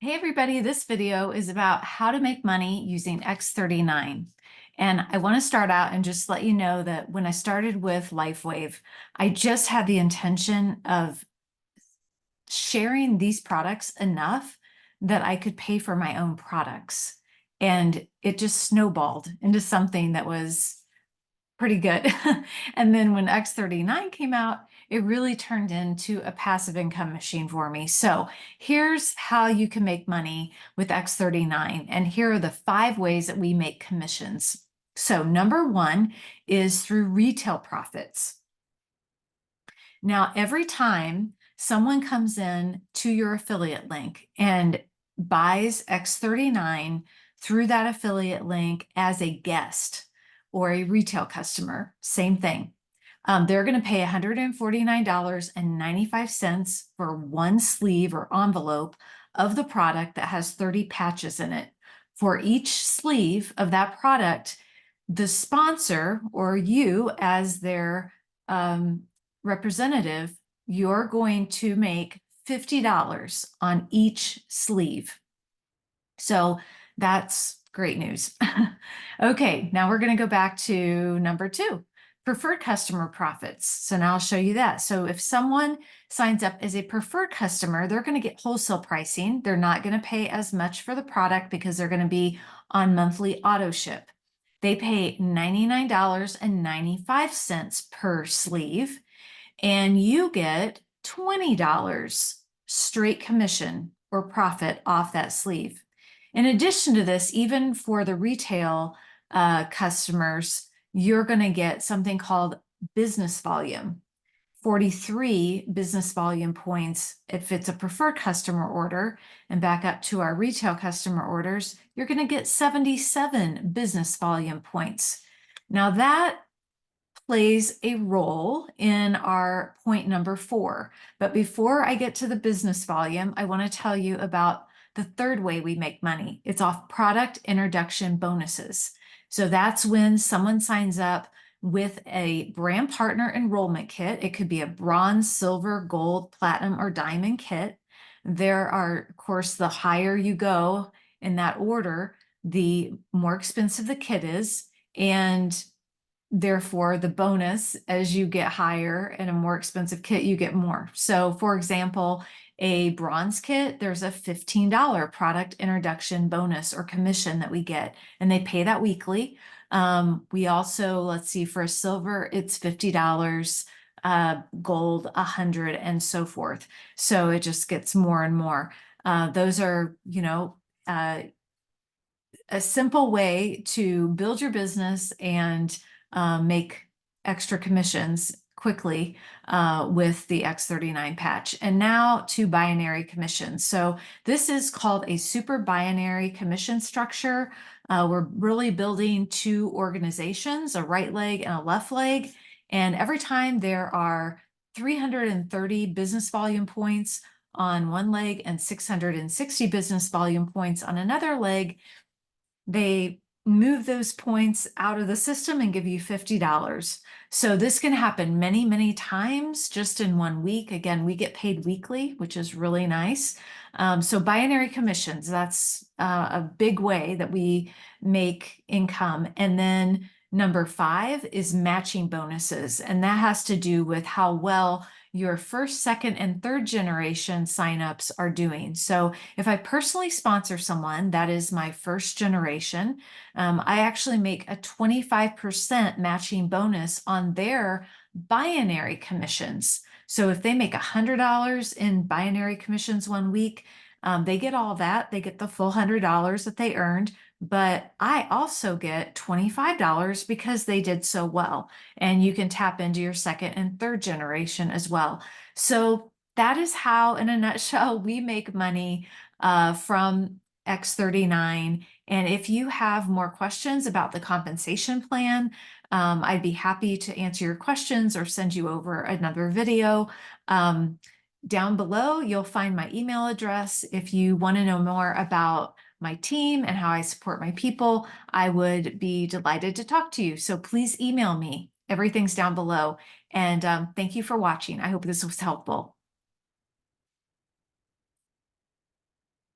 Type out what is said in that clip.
Hey everybody, this video is about how to make money using X39. And I want to start out and just let you know that when I started with LifeWave, I just had the intention of sharing these products enough that I could pay for my own products. And it just snowballed into something that was pretty good. And then when X39 came out, it really turned into a passive income machine for me. So here's how you can make money with X39. And here are the 5 ways that we make commissions. So number 1 is through retail profits. Now, every time someone comes in to your affiliate link and buys X39 through that affiliate link as a guest or a retail customer, same thing. They're going to pay $149.95 for one sleeve or envelope of the product that has 30 patches in it. For each sleeve of that product, the sponsor or you as their representative, you're going to make $50 on each sleeve. So that's great news. Okay, now we're going to go back to number 2, preferred customer profits. So now I'll show you that. So if someone signs up as a preferred customer, they're going to get wholesale pricing. They're not going to pay as much for the product because they're going to be on monthly auto ship. They pay $99.95 per sleeve, and you get $20 straight commission or profit off that sleeve. In addition to this, even for the retail customers, you're going to get something called business volume. 43 business volume points if it's a preferred customer order, and back up to our retail customer orders, you're going to get 77 business volume points. Now that plays a role in our point number 4. But before I get to the business volume, I want to tell you about the third way we make money. It's off product introduction bonuses. So that's when someone signs up with a brand partner enrollment kit. It could be a bronze, silver, gold, platinum, or diamond kit. There are, of course, the higher you go in that order, the more expensive the kit is. And therefore, the bonus, as you get higher in a more expensive kit, you get more. So for example, a bronze kit, there's a $15 product introduction bonus or commission that we get, and they pay that weekly. We also, let's see, for a silver, it's $50, gold, 100, and so forth. So it just gets more and more. Those are, a simple way to build your business and make extra commissions quickly with the X39 patch. And now to binary commissions. So this is called a super binary commission structure. We're really building 2 organizations, a right leg and a left leg. And every time there are 330 business volume points on one leg and 660 business volume points on another leg, they move those points out of the system and give you $50. So this can happen many, many times just in one week. Again, we get paid weekly, which is really nice. So binary commissions, that's a big way that we make income. And then number 5 is matching bonuses. And that has to do with how well your first, second, and third generation signups are doing. So if I personally sponsor someone, that is my first generation, I actually make a 25% matching bonus on their binary commissions. So if they make $100 in binary commissions one week, they get all that. They get the full $100 that they earned, but I also get $25 because they did so well. And you can tap into your second and third generation as well. So that is how, in a nutshell, we make money from X39. And if you have more questions about the compensation plan, I'd be happy to answer your questions or send you over another video. Down below, you'll find my email address. If you want to know more about my team and how I support my people, I would be delighted to talk to you. So please email me. Everything's down below. And thank you for watching. I hope this was helpful.